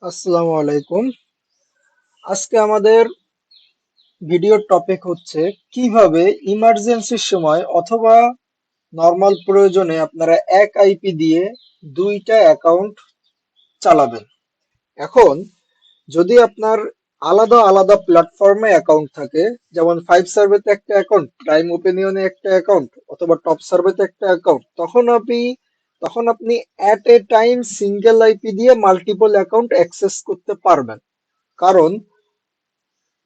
আসসালামু আলাইকুম। আজকে আমাদের ভিডিওর টপিক হচ্ছে কিভাবে ইমার্জেন্সির সময় অথবা নর্মাল প্রয়োজনে আপনারা এক আইপি দিয়ে দুইটা অ্যাকাউন্ট চালাবেন। এখন যদি আপনার আলাদা আলাদা প্ল্যাটফর্মে অ্যাকাউন্ট থাকে, যেমন ফাইভ সার্ভেতে একটা অ্যাকাউন্ট, প্রাইম ওপিনিয়নে একটা অ্যাকাউন্ট অথবা টপ সার্ভেতে একটা অ্যাকাউন্ট, তখন আপনি at a time single IP দিয়ে মাল্টিপল অ্যাকাউন্ট অ্যাক্সেস করতে পারবেন, কারণ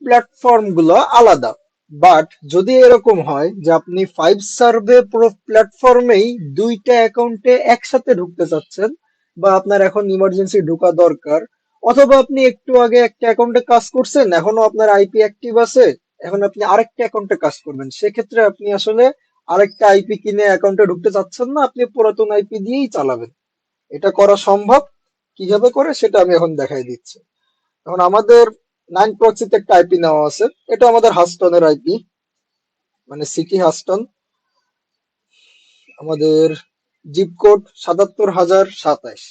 প্ল্যাটফর্ম গুলো আলাদা। বাট যদি এরকম হয় যে আপনি ফাইভ সার্ভে পুরো প্ল্যাটফর্মেই দুইটা অ্যাকাউন্টে একসাথে ঢুকতে চাচ্ছেন, বা আপনার এখন ইমার্জেন্সি ঢোকা দরকার, অথবা আপনি একটু আগে একটা অ্যাকাউন্টে কাজ করছেন, এখনো আপনার আইপি অ্যাক্টিভ আছে, এখন আপনি আরেকটা অ্যাকাউন্টে কাজ করবেন, সেক্ষেত্রে আপনি আসলে আরেকটা আইপি কিনে অ্যাকাউন্টে ঢুকতে চাচ্ছেন না, আপনি পুরাতন আইপি দিয়েই চালাবেন। এটা করা সম্ভব। কিভাবে করে সেটা আমি এখন দেখাই দিচ্ছি। এখন আমাদের নাইন প্রক্সিতে একটা আইপি নেওয়া আছে। এটা আমাদের হাস্টনের আইপি, মানে সিটি হাস্টন। আমাদের জিপ কোড ৭৭,০২৭।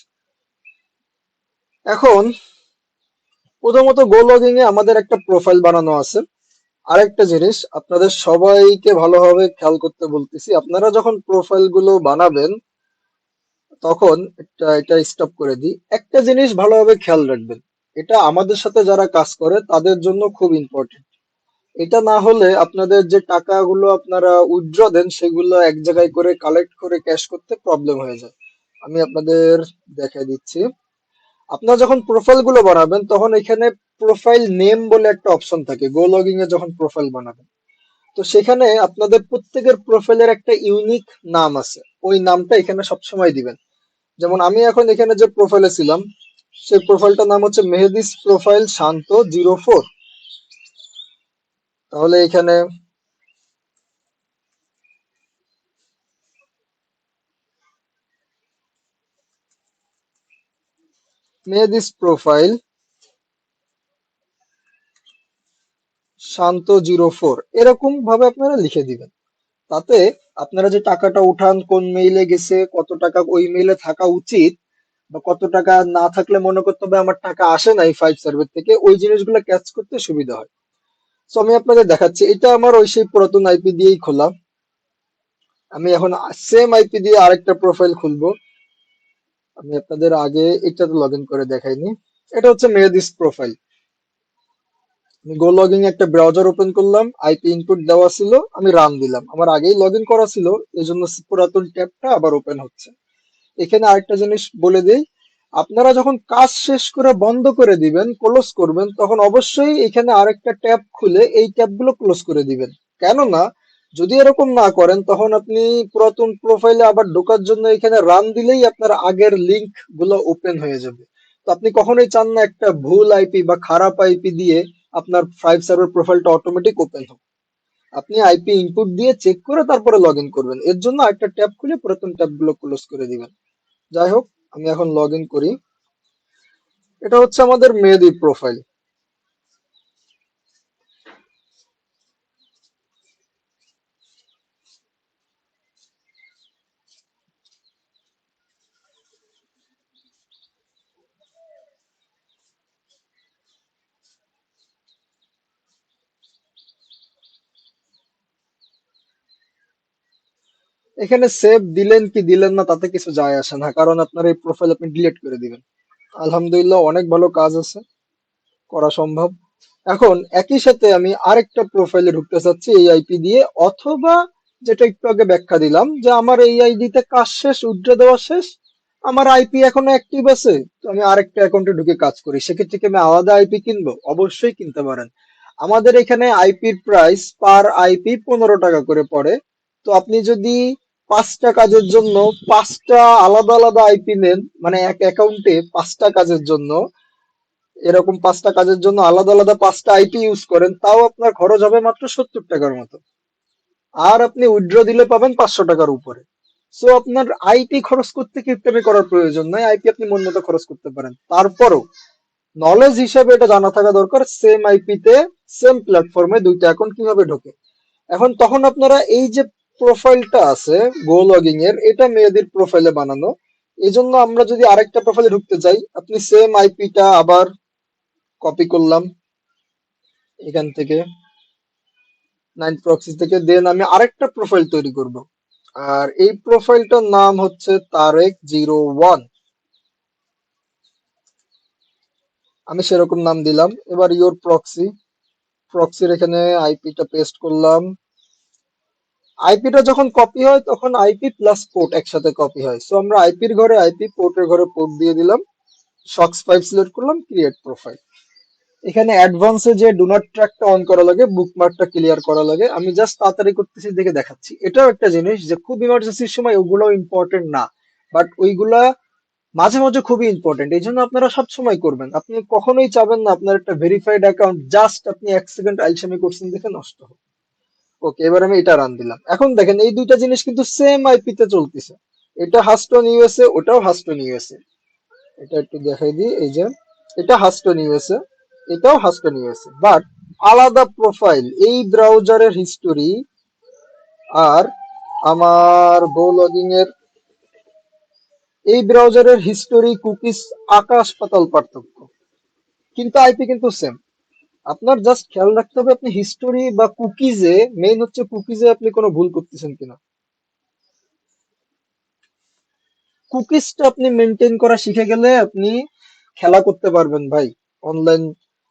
এখন প্রথমত গো লগিং এ আমাদের একটা প্রোফাইল বানানো আছে। আরেকটা জিনিস আপনাদের সবাইকে ভালোভাবে খেয়াল করতে বলতেছি, আপনারা যখন প্রোফাইল গুলো বানাবেন তখন এটা স্টপ করে দিই, একটা জিনিস ভালোভাবে খেয়াল রাখবেন। এটা আমাদের সাথে যারা কাজ করে তাদের জন্য খুব ইম্পর্টেন্ট। এটা না হলে আপনাদের যে টাকাগুলো আপনারা উইথড্র দেন সেগুলো এক জায়গায় করে কালেক্ট করে ক্যাশ করতে প্রবলেম হয়ে যায়। আমি আপনাদের দেখাই দিচ্ছি। আপনারা যখন প্রোফাইল গুলো বানাবেন তখন এখানে প্রোফাইল নেম বলে একটা অপশন থাকে গো লগিং এ যখন প্রোফাইল বানাবেন। তো সেখানে আপনাদের প্রত্যেকের প্রোফাইলের একটা ইউনিক নাম আছে, ওই নামটা এখানে সবসময় দিবেন। যেমন আমি এখন এখানে যে প্রোফাইলে ছিলাম, সেই প্রোফাইলটার নাম হচ্ছে মেহেদিস প্রোফাইল শান্ত 04। তাহলে এখানে মেহেদিস প্রোফাইল শান্ত 04 এরকম ভাবে আপনারা লিখে দিবেন। তাতে আপনারা যে টাকাটা উঠান, কোন মেইলে গেছে, কত টাকা ওই মেইলে থাকা উচিত, বা কত টাকা না থাকলে মনে করতে হবে আমার টাকা আসে নাই ফাইভ সার্ভার থেকে, ওই জিনিসগুলো ক্যাচ করতে সুবিধা হয়। তো আমি আপনাদের দেখাচ্ছি, এটা আমার ওই সেই পুরাতন আইপি দিয়েই খোলা। আমি এখন সেম আইপি দিয়ে আরেকটা প্রোফাইল খুলবো। আমি আপনাদের আগে এটাতে লগ ইন করে দেখাইনি। এটা হচ্ছে মেহেদিস প্রোফাইল। আমি গো লগিং একটা ব্রাউজার ওপেন করলাম, আইপি ইনপুট দেওয়া ছিল, আমি রান দিলাম, আমার আগেই লগ ইন করা ছিল, এই জন্য পুরাতন ট্যাবটা আবার ওপেন হচ্ছে। এখানে আরেকটা জিনিস বলে দিই, আপনারা যখন কাজ শেষ করে বন্ধ করে দিবেন, ক্লোজ করবেন, তখন অবশ্যই এখানে আরেকটা ট্যাব খুলে এই ট্যাবগুলো ক্লোজ করে দিবেন। কেননা যদি এরকম না করেন তখন আপনি পুরাতন প্রোফাইলে আবার ঢোকার জন্য এখানে রান দিলেই আপনার আগের লিংক গুলো ওপেন হয়ে যাবে। তো আপনি কখনোই চান না একটা ভুল আইপি বা খারাপ আইপি দিয়ে আপনার ফাইভ সার্ভার প্রোফাইলটা অটোমেটিক ওপেন হোক। আপনি আইপি ইনপুট দিয়ে চেক করে তারপরে লগ ইন করবেন, এর জন্য একটা ট্যাব খুলে পুরাতন ট্যাবগুলো ক্লোজ করে দিবেন। যাই হোক, আমি এখন লগ ইন করি। এটা হচ্ছে আমাদের মেহেদি প্রোফাইল। এখানে সেভ দিলেন কি দিলেন না তাতে কিছু যায় আসে না, কারণ আপনার এই প্রোফাইল আপনি ডিলিট করে দিবেন। আলহামদুলিল্লাহ, অনেক ভালো কাজ আছে, করা সম্ভব। এখন একই সাথে আমি আরেকটা প্রোফাইলে ঢুকতে চাচ্ছি এই আইপি দিয়ে, অথবা যেটা একটু আগে ব্যাখ্যা দিলাম যে আমার এই আইডিতে কাজ শেষ, উইথড্র দেওয়া শেষ, আমার আইপি এখনো অ্যাক্টিভ আছে, তো আমি আরেকটা অ্যাকাউন্টে ঢুকে কাজ করি, সেক্ষেত্রে কি আমি আলাদা আইপি কিনবো? অবশ্যই কিনতে পারেন। আমাদের এখানে আইপির প্রাইস পার আইপি 15 টাকা করে পড়ে। তো আপনি যদি 5টা কাজের জন্য 5টা আলাদা আলাদা আইপি নেন, মানে এক অ্যাকাউন্টে 5টা কাজের জন্য, এরকম 5টা কাজের জন্য আলাদা আলাদা 5টা আইপি ইউজ করেন, তাও আপনার খরচ হবে মাত্র 70 টাকার মতো। আর আপনি উইথড্র দিলে পাবেন 500 টাকার উপরে। সো আপনার আইপি খরচ করতে কিপটেমি করার প্রয়োজন নাই, আইপি আপনি মন মতো খরচ করতে পারেন। তারপরও নলেজ হিসাবে এটা জানা থাকা দরকার, সেম আইপিতে সেম প্ল্যাটফর্মে দুইটা অ্যাকাউন্ট কিভাবে ঢোকে। এখন তখন আপনারা এই যে প্রোফাইলটা আছে গো লগিং এর, এটা মেয়েদের প্রোফাইলে বানানো, এই জন্য আমরা যদি আরেকটা প্রোফাইলে ঢুকতে চাই, আপনি সেম আইপিটা আবার কপি করলাম এখান থেকে, 9 প্রক্সি থেকে, দেন আমি আরেকটা প্রোফাইল তৈরি করব। আর এই প্রোফাইলটার নাম হচ্ছে তারেক 01। আমি সেরকম নাম দিলাম। এবার ইওর প্রক্সি, প্রক্সির এখানে আইপিটা পেস্ট করলাম। আইপিটা যখন কপি হয় তখন আইপি প্লাস পোর্ট একসাথে কপি হয়, সো আমরা আইপির ঘরে আইপি, পোর্টের ঘরে পোর্ট দিয়ে দিলাম। শক্স 5 সিলেক্ট করলাম, ক্রিয়েট প্রোফাইল। এখানে অ্যাডভান্সে যে ডু নট ট্র্যাকটা অন করা লাগে, বুকমার্কটা ক্লিয়ার করা লাগে। আমি জাস্ট তাড়াতাড়ি করতেছি দেখে দেখাচ্ছি। এটাও একটা জিনিস যে খুব ইমার্জেন্সির সময় ওগুলো ইম্পর্টেন্ট না, বাট ওইগুলা মাঝে মাঝে খুবই ইম্পর্টেন্ট, এই জন্য আপনারা সব সময় করবেন। আপনি কখনোই চাবেন না আপনার একটা ভেরিফাইড অ্যাকাউন্ট জাস্ট আপনি 1 সেকেন্ড আইসামি করছেন দেখে নষ্ট হোক। ওকে, এবার আমি এটা রান দিলাম। এখন দেখেন এই দুইটা জিনিস কিন্তু সেম আইপি তে চলতেছে। এটা হাস্টন ইউএসএ, ওটাও হাস্টন ইউএসএ। এটা একটু দেখাই দিই, এই যে এটা হাস্টন ইউএসএ, এটাও হাস্টন ইউএসএ, বাট আলাদা প্রোফাইল। এই ব্রাউজারের হিস্টোরি আর আমার গো লগিং এর এই ব্রাউজারের হিস্টোরি, কুকিজ, আকাশ পাতাল পার্থক্য, কিন্তু আইপি কিন্তু সেম। আপনার জাস্ট খেয়াল রাখতে হবে আপনি হিস্টোরি বা কুকিজে, মেইন হচ্ছে কুকিজে আপনি কোনো ভুল করতেছেন কিনা। কুকিজটা আপনি মেনটেন করা শিখে গেলে আপনি খেলা করতে পারবেন ভাই, অনলাইন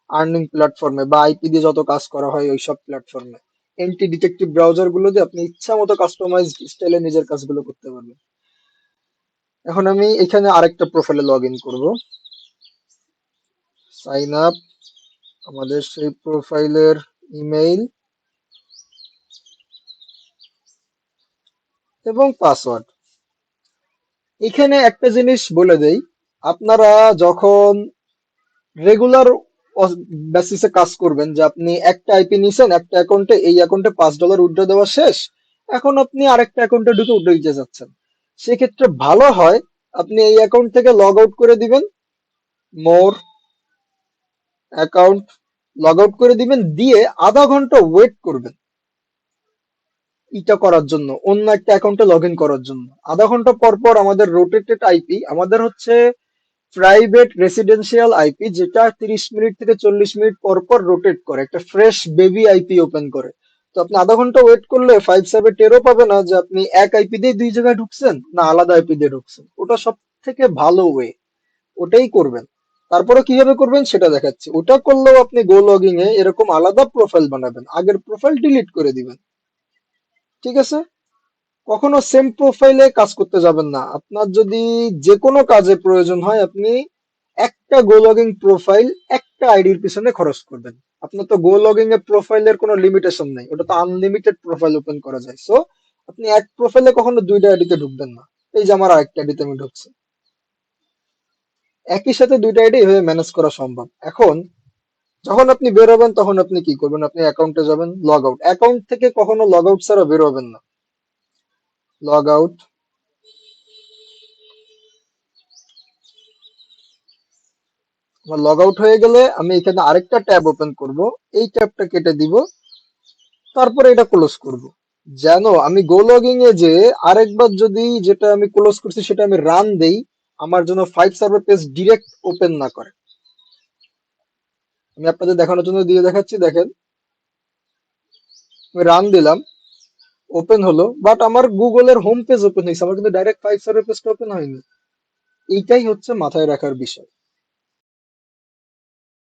আর্নিং প্ল্যাটফর্মে বা আইপি দিয়ে যত কাজ করা হয় ওইসব প্ল্যাটফর্মে। এন্টি ডিটেকটিভ ব্রাউজার গুলো দিয়ে আপনি ইচ্ছা মতো কাস্টমাইজ স্টাইলে নিজের কাজগুলো করতে পারবেন। এখন আমি এখানে আরেকটা প্রোফাইলে লগ ইন করবো, সাইন আপ, আমাদের সেই প্রোফাইলের ইমেইল এবং পাসওয়ার্ড। এখানে একটা জিনিস বলে দেই, আপনারা যখন রেগুলার বেসিসে কাজ করবেন, যে আপনি একটা আইপি নিছেন একটা অ্যাকাউন্টে, এই অ্যাকাউন্টে $5 উইথড্র দেওয়া শেষ, এখন আপনি আরেকটা অ্যাকাউন্টে ঢুকে উঠে দিতে যাচ্ছেন, সেক্ষেত্রে ভালো হয় আপনি এই অ্যাকাউন্ট থেকে লগ আউট করে দিবেন, মোর অ্যাকাউন্ট, লগ আউট করে দিবেন, দিয়ে আধা ঘন্টা ওয়েট করবেন এটা করার জন্য, অন্য একটা অ্যাকাউন্টে লগ ইন করার জন্য। আধা ঘন্টা পর পর আমাদের রোটেটেড আইপি, আমাদের হচ্ছে প্রাইভেট রেসিডেন্সিয়াল আইপি, যেটা 30 মিনিট থেকে 40 মিনিট পর পর রোটেট করে, একটা ফ্রেশ বেবি আইপি ওপেন করে। তো আপনি আধা ঘন্টা ওয়েট করলে 5 সাবে টেরও পাবে না যে আপনি এক আইপি দিয়ে দুই জায়গায় ঢুকছেন না আলাদা আইপি দিয়ে ঢুকছেন। ওটা সব থেকে ভালো ওয়ে, ওটাই করবেন। তারপরে কিভাবে করবেন সেটা দেখাচ্ছি। ওটা করলেও আপনি গো লগিং এ এরকম আলাদা প্রোফাইল বানাবেন, আগের প্রোফাইল ডিলিট করে দিবেন। ঠিক আছে, কখনো সেম প্রোফাইলে কাজ করতে যাবেন না। আপনার যদি যে কোনো কাজে প্রয়োজন হয়, আপনি একটা গো লগিং প্রোফাইল একটা আইডির পিছনে খরচ করবেন। আপনার তো গো লগিং এর প্রোফাইলের কোনো লিমিটেশন নেই, ওটা তো আনলিমিটেড প্রোফাইল ওপেন করা যায়। সো আপনি এক প্রোফাইলে কখনো দুইটা আইডিতে ঢুকবেন না। এই যে আমার আরেকটা আইডিতে আমি ঢুকছি, একই সাথে দুইটা আইডি এভাবে ম্যানেজ করা সম্ভব। এখন যখন আপনি বের হবেন তখন আপনি কি করবেন, আপনি অ্যাকাউন্টে যাবেন, লগ আউট, অ্যাকাউন্ট থেকে কখনো লগ আউট ছাড়া বের হবেন না। লগ আউট, আমার লগ আউট হয়ে গেলে আমি এখানে আরেকটা ট্যাব ওপেন করব, এই ট্যাবটা কেটে দিব, তারপরে এটা ক্লোজ করব, যেন আমি গো লগিং এ যে আরেকবার যদি যেটা আমি ক্লোজ করছি সেটা আমি রান দেই, আমার জন্য 5 সার্ভার পেজ ডিরেক্ট ওপেন না করে। আমি আপনাদের দেখানোর জন্য দিয়ে দেখাচ্ছি, দেখেন আমি রান দিলাম, ওপেন হলো, বাট আমার গুগলের হোম পেজ ওপেন হয়েছে, আমার কিন্তু ডাইরেক্ট 5 সার্ভার পেজটা ওপেন হয়নি। এইটাই হচ্ছে মাথায় রাখার বিষয়।